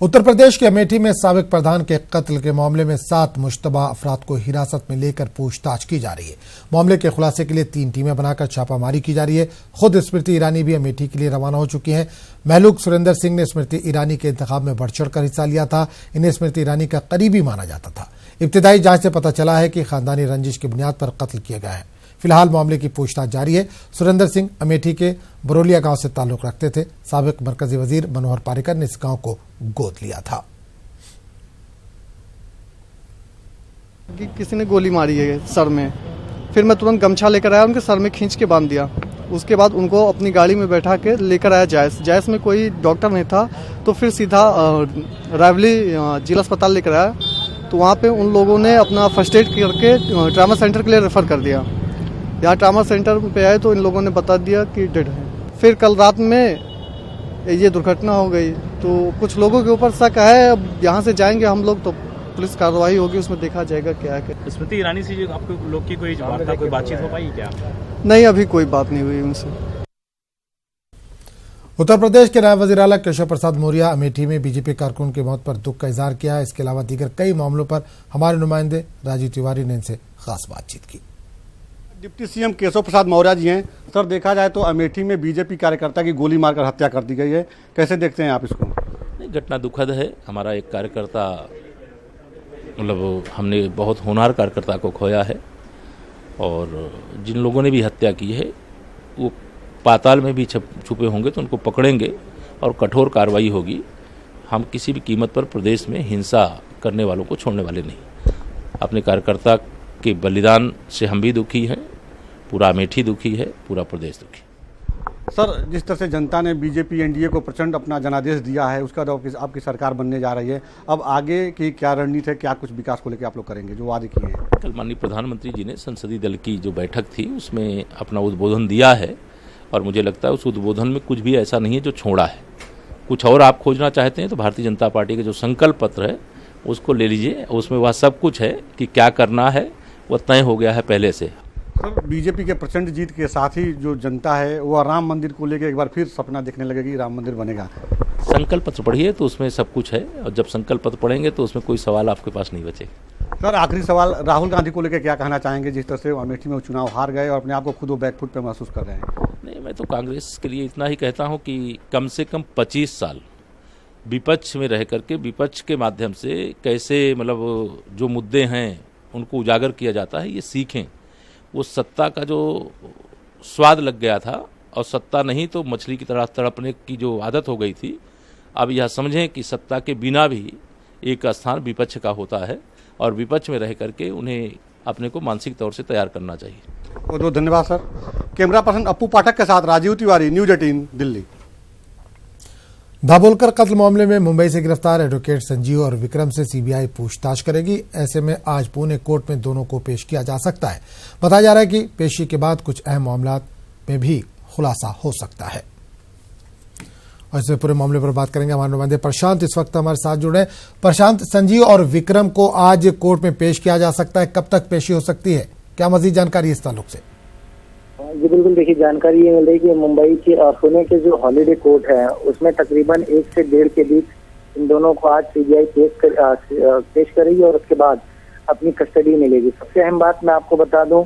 उत्तर प्रदेश के अमेठी में साबिक प्रधान के कत्ल के मामले में 7 मुश्तबा अफराद को हिरासत में लेकर पूछताछ की जा रही है। मामले के खुलासे के लिए 3 टीमें बनाकर छापामारी की जा रही है। खुद स्मृति ईरानी भी अमेठी के लिए रवाना हो चुकी हैं। महलूक सुरेंद्र सिंह ने स्मृति ईरानी के इंतखाब में बढ़ चढ़कर हिस्सा लिया था। इन्हें स्मृति ईरानी का करीबी माना जाता था। इब्तिदाई जांच से पता चला है कि खानदानी रंजिश की बुनियाद पर कत्ल किया गया है। फिलहाल मामले की पूछताछ जारी है। सुरेंद्र सिंह अमेठी के बरोलिया गांव से ताल्लुक रखते थे। साबिक मरकजी वजीर मनोहर पारिकर ने इस गांव को गोद लिया था। किसी ने गोली मारी है सर में, फिर मैं तुरंत गमछा लेकर आया, उनके सर में खींच के बांध दिया। उसके बाद उनको अपनी गाड़ी में बैठा के लेकर आया जायस में कोई डॉक्टर नहीं था, तो फिर सीधा रावली जिला अस्पताल लेकर आया। तो वहाँ पे उन लोगों ने अपना फर्स्ट एड करके ट्रामा सेंटर के लिए रेफर कर दिया। यहाँ ट्रामा सेंटर पे आए तो इन लोगों ने बता दिया कि डेड है। फिर कल रात में ये दुर्घटना हो गई। तो कुछ लोगों के ऊपर शक है। अब यहाँ से जाएंगे हम लोग तो पुलिस कार्रवाई होगी, उसमें देखा जाएगा क्या है। स्मृति ईरानी से आपको लोग की कोई बातचीत हो पाई क्या? नहीं, अभी कोई बात नहीं हुई उनसे। उत्तर प्रदेश के नायब वज़ीर आला केशव प्रसाद मौर्य अमेठी में बीजेपी कारकुन की मौत पर दुख का इजहार किया है। इसके अलावा दीगर कई मामलों पर हमारे नुमाइंदे राजीव तिवारी ने इनसे खास बातचीत की। डिप्टी सीएम केशव प्रसाद मौर्य जी हैं। सर, देखा जाए तो अमेठी में बीजेपी कार्यकर्ता की गोली मारकर हत्या कर दी गई है, कैसे देखते हैं आप इसको? नहीं, घटना दुखद है। हमारा एक कार्यकर्ता, मतलब हमने बहुत होनहार कार्यकर्ता को खोया है, और जिन लोगों ने भी हत्या की है वो पाताल में भी छुपे होंगे, तो उनको पकड़ेंगे और कठोर कार्रवाई होगी। हम किसी भी कीमत पर प्रदेश में हिंसा करने वालों को छोड़ने वाले नहीं। अपने कार्यकर्ता के बलिदान से हम भी दुखी हैं, पूरा अमेठी दुखी है, पूरा प्रदेश दुखी। सर, जिस तरह से जनता ने बीजेपी एनडीए को प्रचंड अपना जनादेश दिया है, उसका बाद आपकी सरकार बनने जा रही है, अब आगे की क्या रणनीति है, क्या कुछ विकास को लेकर आप लोग करेंगे जो वादे किए हैं? कल माननीय प्रधानमंत्री जी ने संसदीय दल की जो बैठक थी उसमें अपना उद्बोधन दिया है, और मुझे लगता है उस उद्बोधन में कुछ भी ऐसा नहीं है जो छोड़ा है। कुछ और आप खोजना चाहते हैं तो भारतीय जनता पार्टी के जो संकल्प पत्र है उसको ले लीजिए, उसमें वह सब कुछ है कि क्या करना है, वो तय हो गया है पहले से। सर, बीजेपी के प्रचंड जीत के साथ ही जो जनता है वो राम मंदिर को लेकर एक बार फिर सपना देखने लगेगी, राम मंदिर बनेगा। संकल्प पत्र पढ़िए तो उसमें सब कुछ है, और जब संकल्प पत्र पढ़ेंगे तो उसमें कोई सवाल आपके पास नहीं बचे। सर, आखिरी सवाल, राहुल गांधी को लेकर क्या कहना चाहेंगे? जिस तरह से अमेठी में चुनाव हार गए और अपने आप को खुद वो बैकफुट पे महसूस कर रहे हैं। नहीं, मैं तो कांग्रेस के लिए इतना ही कहता हूं कि कम से कम 25 साल विपक्ष में रह करके विपक्ष के माध्यम से कैसे, मतलब जो मुद्दे हैं उनको उजागर किया जाता है, ये सीखें। वो सत्ता का जो स्वाद लग गया था, और सत्ता नहीं तो मछली की तरह तड़पने की जो आदत हो गई थी, अब यह समझें कि सत्ता के बिना भी एक स्थान विपक्ष का होता है, और विपक्ष में रह करके उन्हें अपने को मानसिक तौर से तैयार करना चाहिए। बहुत बहुत धन्यवाद सर। कैमरा पर्सन अप्पू पाठक के साथ राजीव तिवारी, न्यूज़ 18 दिल्ली। दाभोलकर कत्ल मामले में मुंबई से गिरफ्तार एडवोकेट संजीव और विक्रम से सीबीआई पूछताछ करेगी। ऐसे में आज पुणे कोर्ट में दोनों को पेश किया जा सकता है। बताया जा रहा है कि पेशी के बाद कुछ अहम मामलों में भी खुलासा हो सकता है। और इसमें पूरे मामले पर बात करेंगे हमारे नुमाइंदे प्रशांत इस वक्त हमारे साथ जुड़े। प्रशांत, संजीव और विक्रम को आज कोर्ट में पेश किया जा सकता है, कब तक पेशी हो सकती है, क्या मजीद जानकारी इस ताल्लुक से? जी बिल्कुल, देखिए जानकारी ये मिल रही है कि मुंबई के पुणे के जो हॉलीडे कोर्ट है उसमें तकरीबन 1 से 1.5 के बीच इन दोनों को आज सीबीआई पेश करेगी और उसके बाद अपनी कस्टडी में लेगी। सबसे अहम बात मैं आपको बता दूं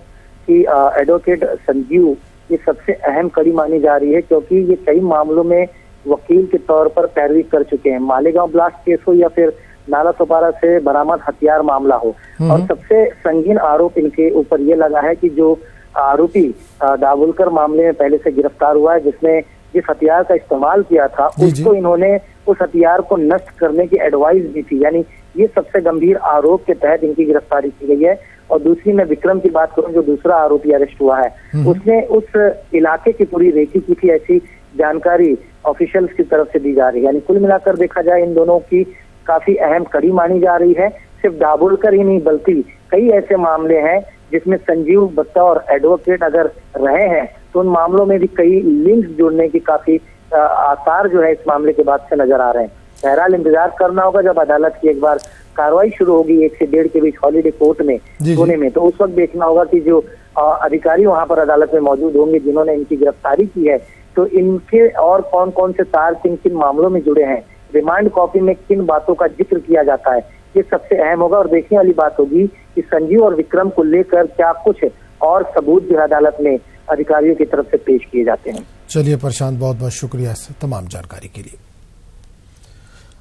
कि एडवोकेट संजीव ये सबसे अहम कड़ी मानी जा रही है, क्योंकि ये कई मामलों में वकील के तौर पर पैरवी कर चुके हैं। मालेगांव ब्लास्ट केस हो या फिर नाला सोपारा से बरामद हथियार मामला हो, और सबसे संगीन आरोप इनके ऊपर ये लगा है कि जो आरोपी दाभोलकर मामले में पहले से गिरफ्तार हुआ है, जिसने जिस हथियार का इस्तेमाल किया था उसको इन्होंने उस हथियार को नष्ट करने की एडवाइस दी थी। यानी ये सबसे गंभीर आरोप के तहत इनकी गिरफ्तारी की गई है। और दूसरी मैं विक्रम की बात करूं, जो दूसरा आरोपी अरेस्ट हुआ है, उसने उस इलाके की पूरी रेकी की थी, ऐसी जानकारी ऑफिशियल्स की तरफ से दी जा रही है। यानी कुल मिलाकर देखा जाए इन दोनों की काफी अहम कड़ी मानी जा रही है। सिर्फ दाभोलकर ही नहीं बल्कि कई ऐसे मामले हैं जिसमें संजीव बतौर एडवोकेट अगर रहे हैं तो उन मामलों में भी कई लिंक्स जुड़ने की काफी आसार जो है इस मामले के बाद से नजर आ रहे हैं। बहरहाल इंतजार करना होगा जब अदालत की एक बार कार्रवाई शुरू होगी 1 से 1.5 के बीच हॉलीडे कोर्ट में पुणे में, तो उस वक्त देखना होगा कि जो अधिकारी वहां पर अदालत में मौजूद होंगे जिन्होंने इनकी गिरफ्तारी की है, तो इनके और कौन कौन से तार किन किन मामलों में जुड़े हैं, रिमांड कॉपी में किन बातों का जिक्र किया जाता है, ये सबसे अहम होगा। और देखने वाली बात होगी कि संजीव और विक्रम को लेकर क्या कुछ और सबूत भी अदालत में अधिकारियों की तरफ से पेश किए जाते हैं। चलिए प्रशांत, बहुत बहुत शुक्रिया इस तमाम जानकारी के लिए।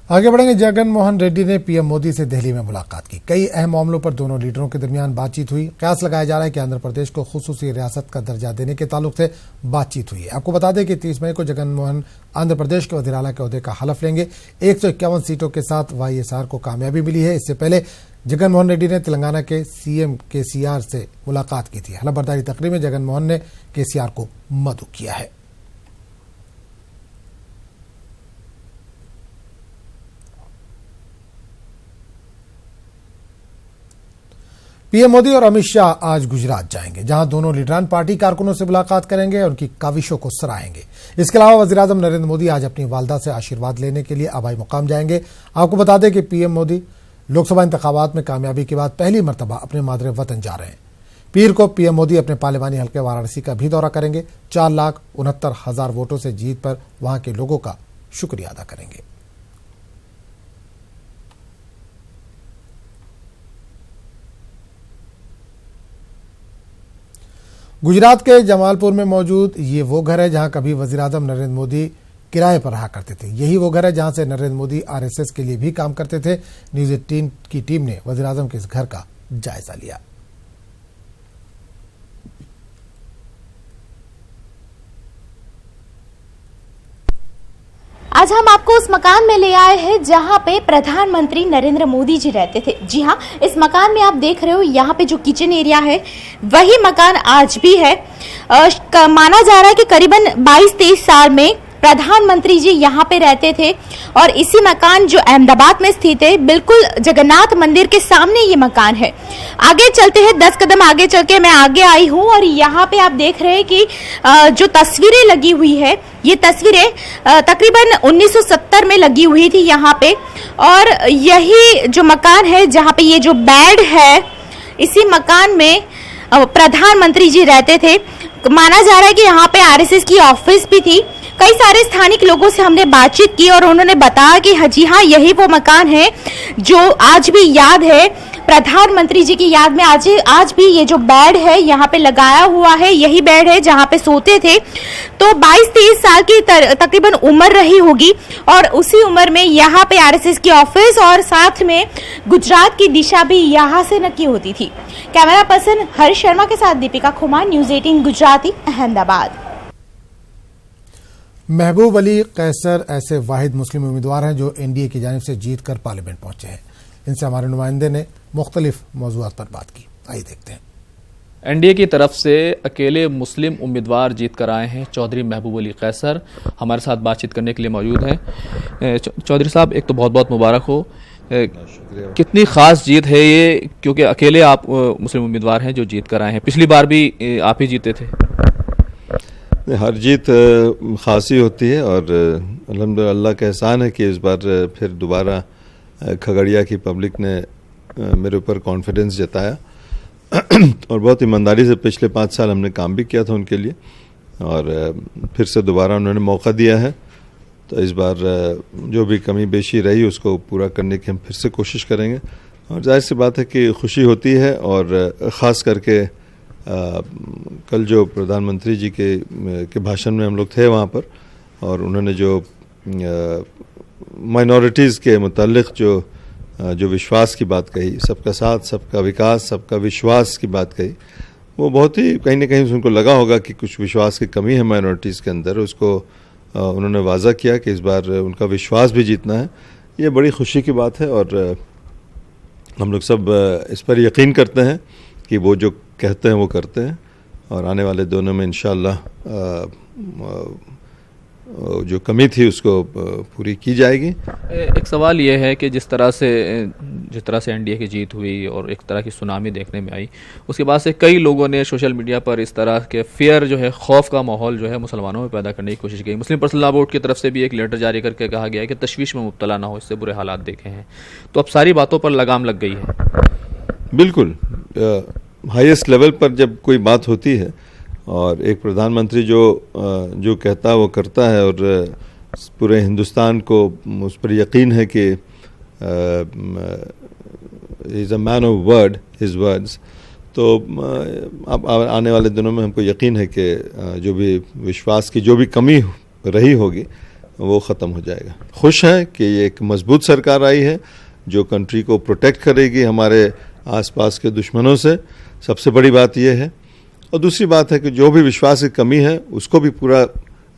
आगे बढ़ेंगे। जगन मोहन रेड्डी ने पीएम मोदी से दिल्ली में मुलाकात की। कई अहम मामलों पर दोनों लीडरों के दरमियान बातचीत हुई। कयास लगाया जा रहा है कि आंध्र प्रदेश को खुसूसी रियासत का दर्जा देने के ताल्लुक से बातचीत हुई है। आपको बता दें कि 30 मई को जगन मोहन आंध्र प्रदेश के वज़ीर आला के ओहदे का हलफ लेंगे। 151 सीटों के साथ वाईएसआर को कामयाबी मिली है। इससे पहले जगन मोहन रेड्डी ने तेलंगाना के सीएम केसीआर से मुलाकात की थी। हलफबर्दारी तकरीब में जगन मोहन ने केसीआर को मदऊ किया है। पीएम मोदी और अमित शाह आज गुजरात जाएंगे, जहां दोनों लीडरान पार्टी कारकुनों से मुलाकात करेंगे और उनकी काविशों को सराहेंगे। इसके अलावा वज़ीर-ए-आज़म नरेंद्र मोदी आज अपनी वालदा से आशीर्वाद लेने के लिए आबाई मुकाम जाएंगे। आपको बता दें कि पीएम मोदी लोकसभा इंतखाबात में कामयाबी के बाद पहली मरतबा अपने मादरे वतन जा रहे हैं। पीर को पीएम मोदी अपने पार्लिमानी हल्के वाराणसी का भी दौरा करेंगे। 4,69,000 वोटों से जीत पर वहां के लोगों का शुक्रिया अदा करेंगे। गुजरात के जमालपुर में मौजूद ये वो घर है जहां कभी वज़ीर-ए-आज़म नरेंद्र मोदी किराए पर रहा करते थे। यही वो घर है जहां से नरेंद्र मोदी आरएसएस के लिए भी काम करते थे। न्यूज़ 18 की टीम ने वज़ीर-ए-आज़म के इस घर का जायजा लिया। आज हम आपको उस मकान में ले आए हैं जहां पे प्रधानमंत्री नरेंद्र मोदी जी रहते थे। जी हाँ, इस मकान में आप देख रहे हो यहाँ पे जो किचन एरिया है वही मकान आज भी है। माना जा रहा है कि करीबन 22-23 साल में प्रधानमंत्री जी यहाँ पे रहते थे और इसी मकान जो अहमदाबाद में स्थित है, बिल्कुल जगन्नाथ मंदिर के सामने ये मकान है। आगे चलते हैं, 10 कदम आगे चल के मैं आगे आई हूँ और यहाँ पे आप देख रहे हैं कि जो तस्वीरें लगी हुई है, ये तस्वीरें तकरीबन 1970 में लगी हुई थी यहाँ पे। और यही जो मकान है जहाँ पे ये जो बेड है, इसी मकान में प्रधानमंत्री जी रहते थे। माना जा रहा है कि यहाँ पे आरएसएस की ऑफिस भी थी। कई सारे स्थानिक लोगों से हमने बातचीत की और उन्होंने बताया कि जी हाँ, यही वो मकान है जो आज भी याद है प्रधानमंत्री जी की याद में। आज भी ये जो बेड है यहाँ पे लगाया हुआ है, यही बेड है जहाँ पे सोते थे। तो 22-23 साल की तकरीबन उम्र रही होगी और उसी उम्र में यहाँ पे आरएसएस की ऑफिस और साथ में गुजरात की दिशा भी यहाँ से नक्की होती थी। कैमरा पर्सन हरीश शर्मा के साथ दीपिका खुमान, न्यूज़ 18 गुजराती, अहमदाबाद। महबूब अली कैसर ऐसे वाहिद मुस्लिम उम्मीदवार हैं जो एनडीए की जानिब से जीत कर पार्लियामेंट पहुंचे हैं। इनसे हमारे नुमाइंदे ने मुख्तलिफ मौज़ूआत पर बात की। आइए देखते हैं। एनडीए की तरफ से अकेले मुस्लिम उम्मीदवार जीत कर आए हैं। चौधरी महबूब अली कैसर हमारे साथ बातचीत करने के लिए मौजूद हैं। चौधरी साहब, एक तो बहुत बहुत मुबारक हो। कितनी खास जीत है ये, क्योंकि अकेले आप मुस्लिम उम्मीदवार हैं जो जीत कर आए हैं। पिछली बार भी आप ही जीते थे। हर जीत खासी होती है और अल्हम्दुलिल्लाह अल्लाह का एहसान है कि इस बार फिर दोबारा खगड़िया की पब्लिक ने मेरे ऊपर कॉन्फिडेंस जताया और बहुत ईमानदारी से पिछले 5 साल हमने काम भी किया था उनके लिए और फिर से दोबारा उन्होंने मौका दिया है। तो इस बार जो भी कमी बेशी रही उसको पूरा करने की हम फिर से कोशिश करेंगे और जाहिर सी बात है कि खुशी होती है। और ख़ास करके कल जो प्रधानमंत्री जी के भाषण में हम लोग थे वहाँ पर और उन्होंने जो माइनॉरिटीज़ के मुतालिक जो विश्वास की बात कही, सबका साथ, सबका विकास, सबका विश्वास की बात कही, वो बहुत ही कहीं ना कहीं उनको लगा होगा कि कुछ विश्वास की कमी है माइनॉरिटीज़ के अंदर। उसको उन्होंने वाज़ा किया कि इस बार उनका विश्वास भी जीतना है। ये बड़ी खुशी की बात है और हम लोग सब इस पर यकीन करते हैं कि वो जो कहते हैं वो करते हैं और आने वाले दिनों में इंशाअल्लाह जो कमी थी उसको पूरी की जाएगी। एक सवाल ये है कि जिस तरह से एनडीए की जीत हुई और एक तरह की सुनामी देखने में आई, उसके बाद से कई लोगों ने सोशल मीडिया पर इस तरह के फेयर जो है, खौफ का माहौल जो है मुसलमानों में पैदा करने की कोशिश की। मुस्लिम पर्सनल लॉ बोर्ड की तरफ से भी एक लेटर जारी करके कहा गया है कि तशवीश में मुब्तला ना हो, इससे बुरे हालात देखे हैं। तो अब सारी बातों पर लगाम लग गई है। बिल्कुल, हाईएस्ट लेवल पर जब कोई बात होती है और एक प्रधानमंत्री जो कहता है वो करता है और पूरे हिंदुस्तान को उस पर यकीन है कि is a man of word, his words. तो अब आने वाले दिनों में हमको यकीन है कि जो भी विश्वास की जो भी कमी रही होगी वो ख़त्म हो जाएगा। खुश हैं कि ये एक मजबूत सरकार आई है जो कंट्री को प्रोटेक्ट करेगी हमारे आसपास के दुश्मनों से, सबसे बड़ी बात यह है। और दूसरी बात है कि जो भी विश्वास की कमी है उसको भी पूरा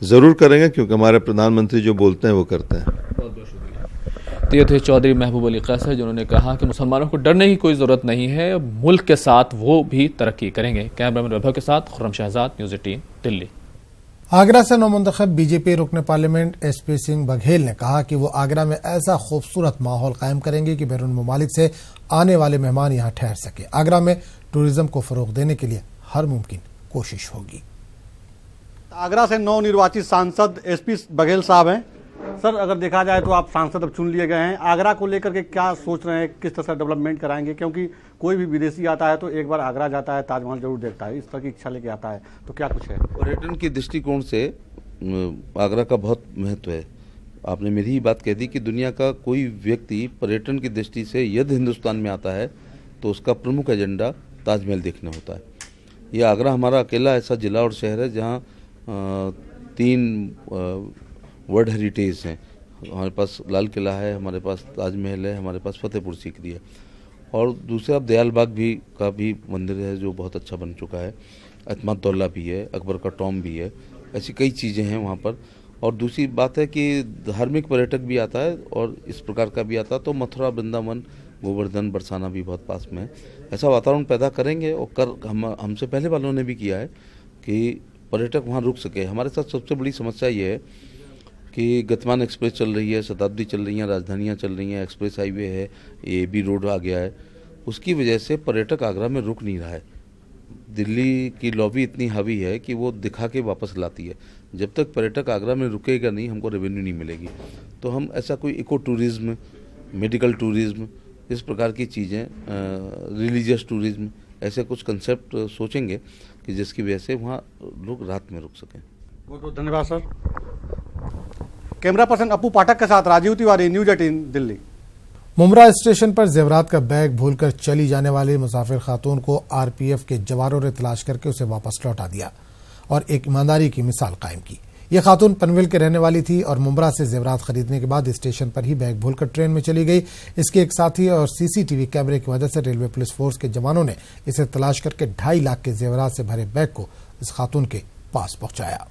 ज़रूर करेंगे, क्योंकि हमारे प्रधानमंत्री जो बोलते हैं वो करते हैं। तो ये थे चौधरी महबूब अली कैसर, जिन्होंने कहा कि मुसलमानों को डरने की कोई ज़रूरत नहीं है, मुल्क के साथ वो भी तरक्की करेंगे। कैमरामैन वैभव के साथ खुर्रम शहजाद, न्यूज़ 18 दिल्ली। आगरा से नौमुंतखब बीजेपी रुकन पार्लियामेंट एसपी सिंह बघेल ने कहा कि वो आगरा में ऐसा खूबसूरत माहौल कायम करेंगे कि बैरून मुमालिक से आने वाले मेहमान यहाँ ठहर सके। आगरा में टूरिज्म को फरोग देने के लिए हर मुमकिन कोशिश होगी। आगरा से नवनिर्वाचित सांसद एसपी बघेल साहब हैं। सर, अगर देखा जाए तो आप सांसद अब चुन लिए गए हैं, आगरा को लेकर के क्या सोच रहे हैं, किस तरह से डेवलपमेंट कराएंगे? क्योंकि कोई भी विदेशी आता है तो एक बार आगरा जाता है, ताजमहल जरूर देखता है, इस तरह की इच्छा लेके आता है, तो क्या कुछ है? पर्यटन की दृष्टिकोण से आगरा का बहुत महत्व है। आपने मेरी ही बात कह दी कि दुनिया का कोई व्यक्ति पर्यटन की दृष्टि से यदि हिंदुस्तान में आता है तो उसका प्रमुख एजेंडा ताजमहल देखना होता है। ये आगरा हमारा अकेला ऐसा ज़िला और शहर है जहाँ 3 वर्ल्ड हेरिटेज हैं। हमारे पास लाल किला है, हमारे पास ताजमहल है, हमारे पास फतेहपुर सीकरी है, और दूसरा दयाल बाग का भी मंदिर है जो बहुत अच्छा बन चुका है। अतमतदौला भी है, अकबर का टॉम भी है, ऐसी कई चीज़ें हैं वहाँ पर। और दूसरी बात है कि धार्मिक पर्यटक भी आता है और इस प्रकार का भी आता है, तो मथुरा, वृंदावन, गोवर्धन, बरसाना भी बहुत पास में है। ऐसा वातावरण पैदा करेंगे और हमसे पहले वालों ने भी किया है कि पर्यटक वहाँ रुक सके। हमारे साथ सबसे बड़ी समस्या ये है कि गतिमान एक्सप्रेस चल रही है, शताब्दी चल रही हैं, राजधानियाँ चल रही हैं, एक्सप्रेस हाईवे है, AB रोड आ गया है, उसकी वजह से पर्यटक आगरा में रुक नहीं रहा है। दिल्ली की लॉबी इतनी हावी है कि वो दिखा के वापस लाती है। जब तक पर्यटक आगरा में रुकेगा नहीं, हमको रेवेन्यू नहीं मिलेगी। तो हम ऐसा कोई इको टूरिज्म, मेडिकल टूरिज्म, इस प्रकार की चीज़ें, रिलीजियस टूरिज्म, ऐसे कुछ कंसेप्ट सोचेंगे कि जिसकी वजह से वहाँ लोग रात में रुक सकें। बहुत बहुत धन्यवाद सर। कैमरा पर्सन अपू पाठक के साथ राजीव तिवारी, न्यूज़ 18 दिल्ली। मुमरा स्टेशन पर जेवरात का बैग भूलकर चली जाने वाली मुसाफिर खातून को आरपीएफ के जवानों ने तलाश करके उसे वापस लौटा दिया और एक ईमानदारी की मिसाल कायम की। यह खातून पनवेल के रहने वाली थी और मुमरा से जेवरात खरीदने के बाद स्टेशन पर ही बैग भूलकर ट्रेन में चली गई। इसके एक साथी और सीसीटीवी कैमरे की मदद से रेलवे पुलिस फोर्स के जवानों ने इसे तलाश करके 2.5 लाख के जेवरात से भरे बैग को इस खातून के पास पहुंचाया।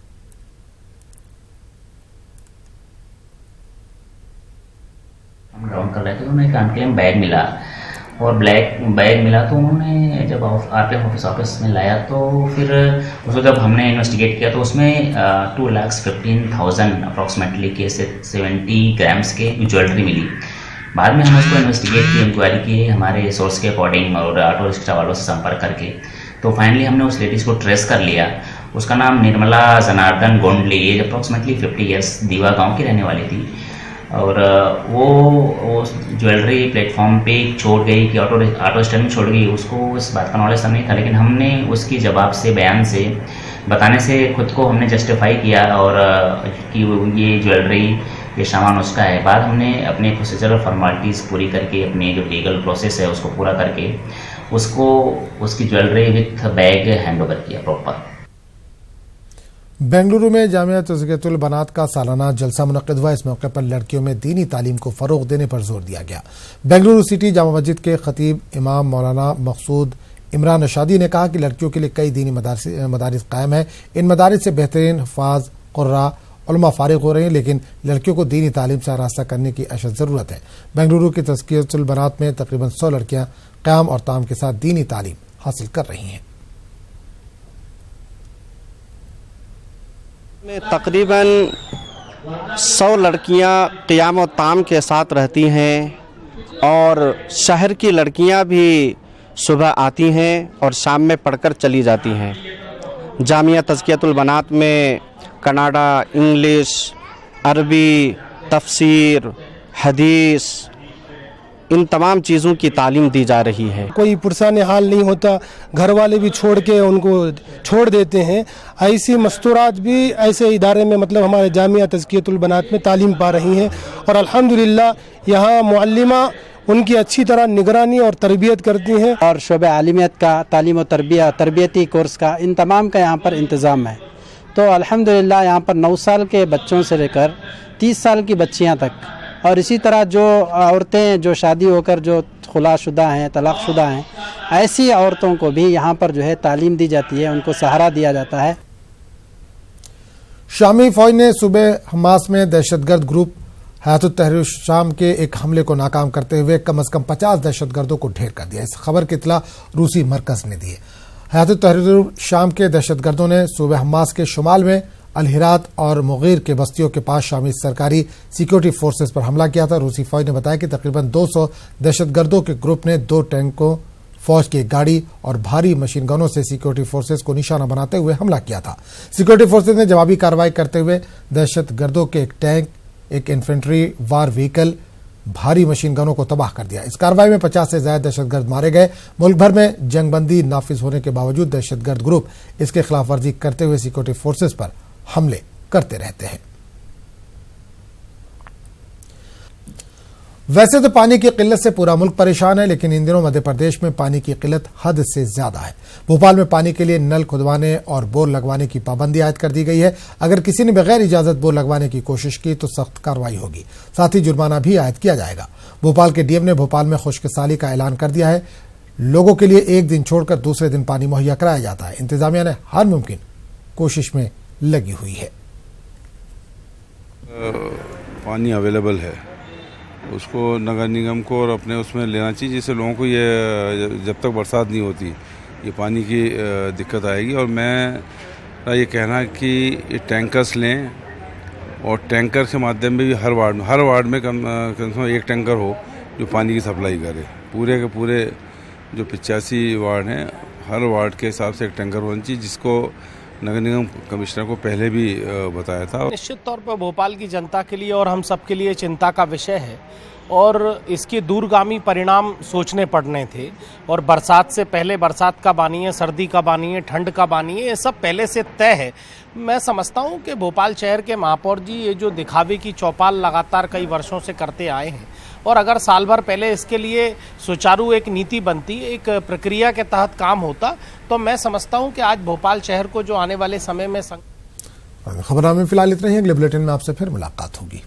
हम ग्राउंड कर रहे थे, उन्हें एक अनक्लेम बैग मिला और ब्लैक बैग मिला, तो उन्होंने जब आरपीएफ ऑफिस में लाया तो फिर उसको जब हमने इन्वेस्टिगेट किया तो उसमें 2,15,000 अप्रॉक्सीमेटली के 70 ग्राम्स के ज्वेलरी मिली। बाद में हम उसको इन्वेस्टिगेट की, इंक्वायरी की हमारे सोर्स के अकॉर्डिंग और ऑटो रिक्शा वालों से संपर्क करके, तो फाइनली हमने उस लेडीज़ को ट्रेस कर लिया। उसका नाम Nirmala Janardan Gondle, age approximately 50 years, Diva गाँव की रहने वाली थी। और वो ज्वेलरी प्लेटफॉर्म पे छोड़ गई कि ऑटो स्टैंड में छोड़ गई। उसको इस बात का नॉलेज नहीं था, लेकिन हमने उसकी जवाब से, बयान से, बताने से खुद को हमने जस्टिफाई किया और कि ये ज्वेलरी, ये सामान उसका है। बाद हमने अपने प्रोसीजरल फॉर्मेलिटीज़ पूरी करके, अपने जो लीगल प्रोसेस है उसको पूरा करके उसको उसकी jewellery with bag hand over किया प्रॉपर। बेंगलुरु में जामिया तज़कियतुल बनात का सालाना जलसा मुनक़्क़िद हुआ। इस मौके पर लड़कियों में दीनी तालीम को फ़रोग़ देने पर जोर दिया गया। बेंगलुरु सिटी जामा मस्जिद के खतीब इमाम मौलाना मकसूद इमरान अशादी ने कहा कि लड़कियों के लिए कई दीनी मदारिस कायम है। इन मदारिस से बेहतरीन हफ़ाज़, क़ुर्रा, उलमा फ़ारिग़ हो रहे हैं, लेकिन लड़कियों को दीनी तालीम से आरास्ता करने की अशद ज़रूरत है। बेंगलुरु की तज़कियतुल बनात में तकरीबन 100 लड़कियाँ क़याम और ताम के साथ दीनी तालीम हासिल कर रही हैं। में तकरीबन 100 लड़कियां क़याम और ताम के साथ रहती हैं और शहर की लड़कियां भी सुबह आती हैं और शाम में पढ़कर चली जाती हैं। जामिया तज़कियतुल बनात में कन्नड़ा, इंग्लिश, अरबी, तफसीर, हदीस, इन तमाम चीज़ों की तालीम दी जा रही है। कोई पुरसाने हाल नहीं होता, घर वाले भी छोड़ के उनको छोड़ देते हैं। ऐसी मस्तूरात भी ऐसे इदारे में मतलब हमारे जामिया तज़कियतुल बनात में तालीम पा रही हैं और अल्हम्दुलिल्लाह यहाँ मुअल्लिमा उनकी अच्छी तरह निगरानी और तरबियत करती हैं। और शोबे आलिमियत का, तालीम और तरबियती कोर्स का, इन तमाम का यहाँ पर इंतज़ाम है। तो अल्हम्दुलिल्लाह यहाँ पर 9 साल के बच्चों से लेकर 30 साल की बच्चियाँ तक, और इसी तरह जो औरतें जो शादी होकर जो खुलाशुदा हैं, तलाक़शुदा हैं, ऐसी औरतों को भी यहाँ पर जो है तालीम दी जाती है, उनको सहारा दिया जाता है। शामी फौज ने सुबह हमास में दहशतगर्द ग्रुप हयातुत तहरीर शाम के एक हमले को नाकाम करते हुए कम से कम 50 दहशतगर्दों को ढेर कर दिया। इस खबर की इत्तला रूसी मरकज ने दी है। हयातुत तहरीर शाम के दहशतगर्दों ने सुबह हमास के शुमाल में अल-हिरात और मुगीर के बस्तियों के पास शामी सरकारी सिक्योरिटी फोर्सेस पर हमला किया था। रूसी फौज ने बताया कि तकरीबन 200 दहशतगर्दों के ग्रुप ने 2 टैंकों, फौज की गाड़ी और भारी मशीन गनों से सिक्योरिटी फोर्सेस को निशाना बनाते हुए हमला किया था। सिक्योरिटी फोर्सेस ने जवाबी कार्रवाई करते हुए दहशतगर्दों के एक टैंक, एक इन्फेंट्री वार व्हीकल, भारी मशीन गनों को तबाह कर दिया। इस कार्रवाई में 50 से ज्यादा दहशतगर्द मारे गए। मुल्क भर में जंगबंदी नाफिज होने के बावजूद दहशतगर्द ग्रुप इसके खिलाफ वर्जी करते हुए सिक्योरिटी फोर्सेस पर हमले करते रहते हैं। वैसे तो पानी की किल्लत से पूरा मुल्क परेशान है, लेकिन इन दिनों मध्य प्रदेश में पानी की किल्लत हद से ज्यादा है। भोपाल में पानी के लिए नल खुदवाने और बोर लगवाने की पाबंदी आयद कर दी गई है। अगर किसी ने बगैर इजाजत बोर लगवाने की कोशिश की तो सख्त कार्रवाई होगी, साथ ही जुर्माना भी आयद किया जाएगा। भोपाल के डीएम ने भोपाल में खुश्कसाली का ऐलान कर दिया है। लोगों के लिए एक दिन छोड़कर दूसरे दिन पानी मुहैया कराया जाता है। इंतजामिया ने हर मुमकिन कोशिश में लगी हुई है। पानी अवेलेबल है, उसको नगर निगम को और अपने उसमें लेना चाहिए, जिससे लोगों को ये जब तक बरसात नहीं होती ये पानी की दिक्कत आएगी। और मैं ये कहना कि ये टैंकर्स लें और टैंकर के माध्यम में भी हर वार्ड में कम से कम एक टैंकर हो जो पानी की सप्लाई करे। पूरे के पूरे जो 85 वार्ड हैं, हर वार्ड के हिसाब से एक टैंकर होना चाहिए, जिसको नगर निगम कमिश्नर को पहले भी बताया था। निश्चित तौर पर भोपाल की जनता के लिए और हम सब के लिए चिंता का विषय है और इसके दूरगामी परिणाम सोचने पड़ने थे। और बरसात से पहले बरसात कब आनी है, सर्दी कब आनी है, ठंड कब आनी है, ये सब पहले से तय है। मैं समझता हूँ कि भोपाल शहर के महापौर जी ये जो दिखावे की चौपाल लगातार कई वर्षों से करते आए हैं, और अगर साल भर पहले इसके लिए सुचारू एक नीति बनती, एक प्रक्रिया के तहत काम होता, तो मैं समझता हूं कि आज भोपाल शहर को जो आने वाले समय में खबरनामे में फिलहाल इतना ही। अगले बुलेटिन में आपसे फिर मुलाकात होगी।